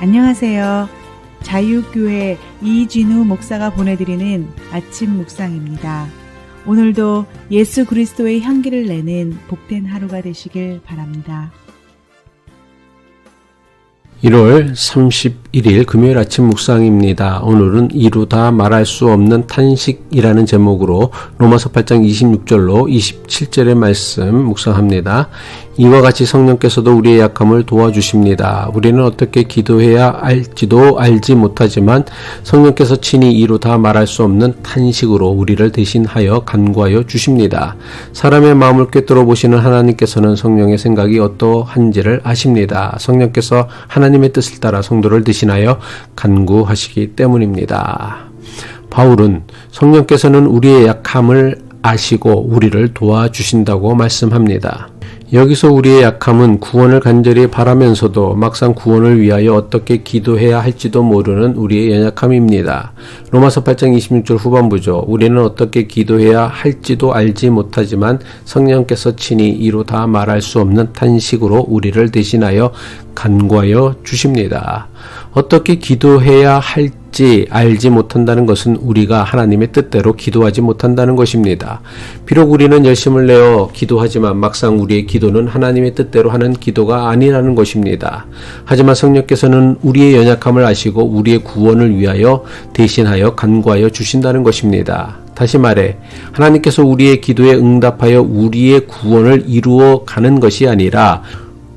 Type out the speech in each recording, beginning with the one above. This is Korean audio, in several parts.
안녕하세요. 자유교회 이진우 목사가 보내드리는 아침 묵상입니다. 오늘도 예수 그리스도의 향기를 내는 복된 하루가 되시길 바랍니다. 1월 31일 금요일 아침 묵상입니다. 오늘은 이루다 말할 수 없는 탄식이라는 제목으로 로마서 8장 26절로 27절의 말씀 묵상합니다. 이와 같이 성령께서도 우리의 약함을 도와주십니다. 우리는 어떻게 기도해야 할지도 알지 못하지만 성령께서 친히 이루다 말할 수 없는 탄식으로 우리를 대신하여 간구하여 주십니다. 사람의 마음을 꿰뚫어 보시는 하나님께서는 성령의 생각이 어떠한지를 아십니다. 성령께서 하나님의 뜻을 따라 성도를 대신하여 간구하시기 때문입니다. 바울은 성령께서는 우리의 약함을 아시고 우리를 도와주신다고 말씀합니다. 여기서 우리의 약함은 구원을 간절히 바라면서도 막상 구원을 위하여 어떻게 기도해야 할지도 모르는 우리의 연약함입니다. 로마서 8장 26절 후반부죠. 우리는 어떻게 기도해야 할지도 알지 못하지만 성령께서 친히 이루다 말할 수 없는 탄식으로 우리를 대신하여 간구하여 주십니다. 어떻게 기도해야 할지 알지 못한다는 것은 우리가 하나님의 뜻대로 기도하지 못한다는 것입니다. 비록 우리는 열심을 내어 기도하지만 막상 우리의 기도는 하나님의 뜻대로 하는 기도가 아니라는 것입니다. 하지만 성령께서는 우리의 연약함을 아시고 우리의 구원을 위하여 대신하여 간구하여 주신다는 것입니다. 다시 말해 하나님께서 우리의 기도에 응답하여 우리의 구원을 이루어 가는 것이 아니라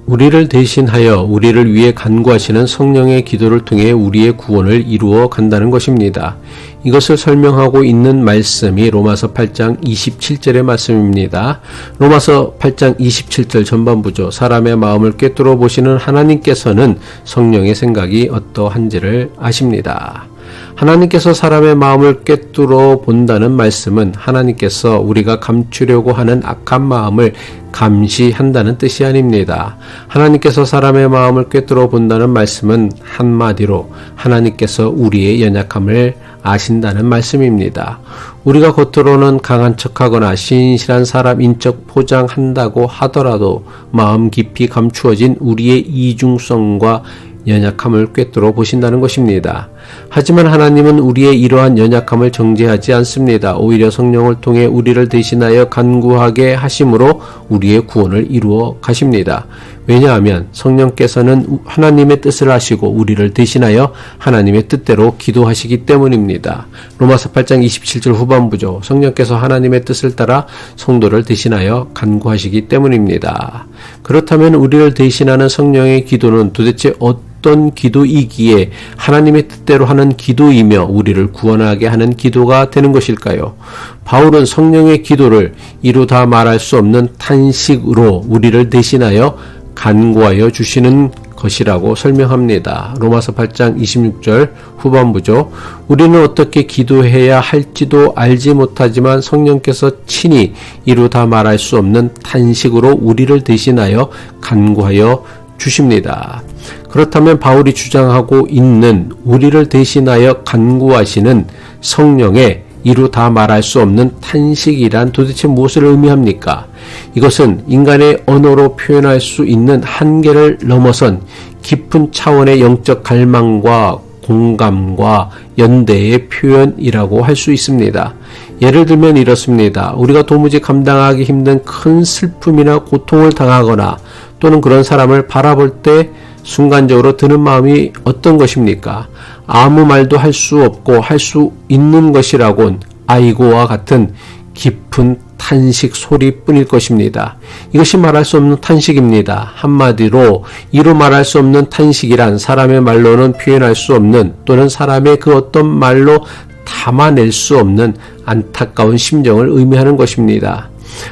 우리를 대신하여 우리를 위해 간구하시는 성령의 기도를 통해 우리의 구원을 이루어 간다는 것입니다. 이것을 설명하고 있는 말씀이 로마서 8장 27절의 말씀입니다. 로마서 8장 27절 전반부죠. 사람의 마음을 꿰뚫어 보시는 하나님께서는 성령의 생각이 어떠한지를 아십니다. 하나님께서 사람의 마음을 꿰뚫어 본다는 말씀은 하나님께서 우리가 감추려고 하는 악한 마음을 감시한다는 뜻이 아닙니다. 하나님께서 사람의 마음을 꿰뚫어 본다는 말씀은 한마디로 하나님께서 우리의 연약함을 아신다는 말씀입니다. 우리가 겉으로는 강한 척하거나 신실한 사람인 척 포장한다고 하더라도 마음 깊이 감추어진 우리의 이중성과 연약함을 꿰뚫어 보신다는 것입니다. 하지만 하나님은 우리의 이러한 연약함을 정죄하지 않습니다. 오히려 성령을 통해 우리를 대신하여 간구하게 하심으로 우리의 구원을 이루어 가십니다. 왜냐하면 성령께서는 하나님의 뜻을 아시고 우리를 대신하여 하나님의 뜻대로 기도하시기 때문입니다. 로마서 8장 27절 후반부죠. 성령께서 하나님의 뜻을 따라 성도를 대신하여 간구하시기 때문입니다. 그렇다면 우리를 대신하는 성령의 기도는 도대체 어떤 기도이기에 하나님의 뜻대로 하는 기도이며 우리를 구원하게 하는 기도가 되는 것일까요? 바울은 성령의 기도를 이루다 말할 수 없는 탄식으로 우리를 대신하여 간구하여 주시는 것이라고 설명합니다. 로마서 8장 26절 후반부죠. 우리는 어떻게 기도해야 할지도 알지 못하지만 성령께서 친히 이루다 말할 수 없는 탄식으로 우리를 대신하여 간구하여 주십니다. 그렇다면 바울이 주장하고 있는 우리를 대신하여 간구하시는 성령의 이루다 말할 수 없는 탄식이란 도대체 무엇을 의미합니까? 이것은 인간의 언어로 표현할 수 있는 한계를 넘어선 깊은 차원의 영적 갈망과 공감과 연대의 표현이라고 할 수 있습니다. 예를 들면 이렇습니다. 우리가 도무지 감당하기 힘든 큰 슬픔이나 고통을 당하거나 또는 그런 사람을 바라볼 때 순간적으로 드는 마음이 어떤 것입니까? 아무 말도 할 수 없고 할 수 있는 것이라곤 아이고와 같은 깊은 탄식 소리뿐일 것입니다. 이것이 말할 수 없는 탄식입니다. 한마디로 이루 말할 수 없는 탄식이란 사람의 말로는 표현할 수 없는 또는 사람의 그 어떤 말로 담아낼 수 없는 안타까운 심정을 의미하는 것입니다.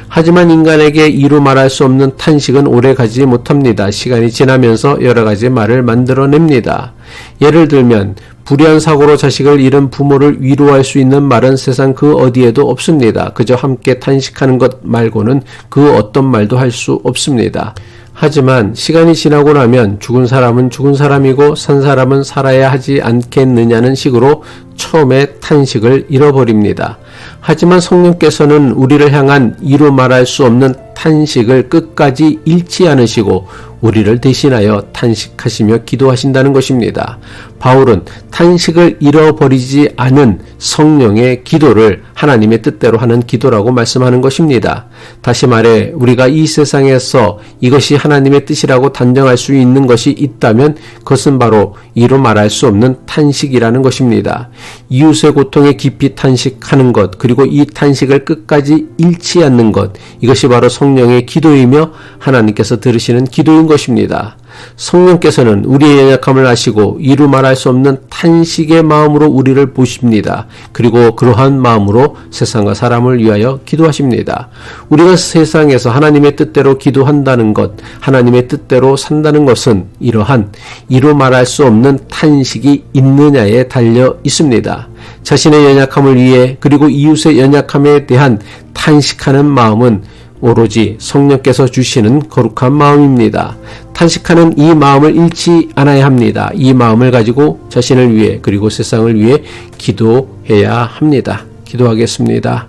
하지만 인간에게 이루 말할 수 없는 탄식은 오래 가지 못합니다. 시간이 지나면서 여러 가지 말을 만들어냅니다. 예를 들면 불의한 사고로 자식을 잃은 부모를 위로할 수 있는 말은 세상 그 어디에도 없습니다. 그저 함께 탄식하는 것 말고는 그 어떤 말도 할 수 없습니다. 하지만 시간이 지나고 나면 죽은 사람은 죽은 사람이고 산 사람은 살아야 하지 않겠느냐는 식으로 처음에 탄식을 잃어버립니다. 하지만 성령께서는 우리를 향한 이루 말할 수 없는 탄식을 끝까지 잃지 않으시고 우리를 대신하여 탄식하시며 기도하신다는 것입니다. 바울은 탄식을 잃어버리지 않은 성령의 기도를 하나님의 뜻대로 하는 기도라고 말씀하는 것입니다. 다시 말해 우리가 이 세상에서 이것이 하나님의 뜻이라고 단정할 수 있는 것이 있다면 그것은 바로 이루 말할 수 없는 탄식이라는 것입니다. 이웃의 고통에 깊이 탄식하는 것, 그리고 이 탄식을 끝까지 잃지 않는 것, 이것이 바로 성령의 기도이며 하나님께서 들으시는 기도인 것입니다. 성령께서는 우리의 연약함을 아시고 이루 말할 수 없는 탄식의 마음으로 우리를 보십니다. 그리고 그러한 마음으로 세상과 사람을 위하여 기도하십니다. 우리가 세상에서 하나님의 뜻대로 기도한다는 것, 하나님의 뜻대로 산다는 것은 이러한 이루 말할 수 없는 탄식이 있느냐에 달려 있습니다. 자신의 연약함을 위해 그리고 이웃의 연약함에 대한 탄식하는 마음은 오로지 성령께서 주시는 거룩한 마음입니다. 탄식하는 이 마음을 잃지 않아야 합니다. 이 마음을 가지고 자신을 위해 그리고 세상을 위해 기도해야 합니다. 기도하겠습니다.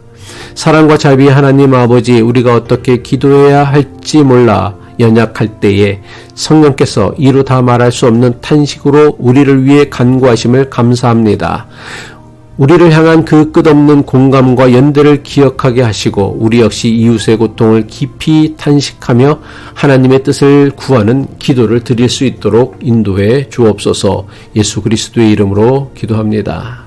사랑과 자비의 하나님 아버지, 우리가 어떻게 기도해야 할지 몰라 연약할 때에 성령께서 이루 다 말할 수 없는 탄식으로 우리를 위해 간구하심을 감사합니다. 우리를 향한 그 끝없는 공감과 연대를 기억하게 하시고 우리 역시 이웃의 고통을 깊이 탄식하며 하나님의 뜻을 구하는 기도를 드릴 수 있도록 인도해 주옵소서. 예수 그리스도의 이름으로 기도합니다.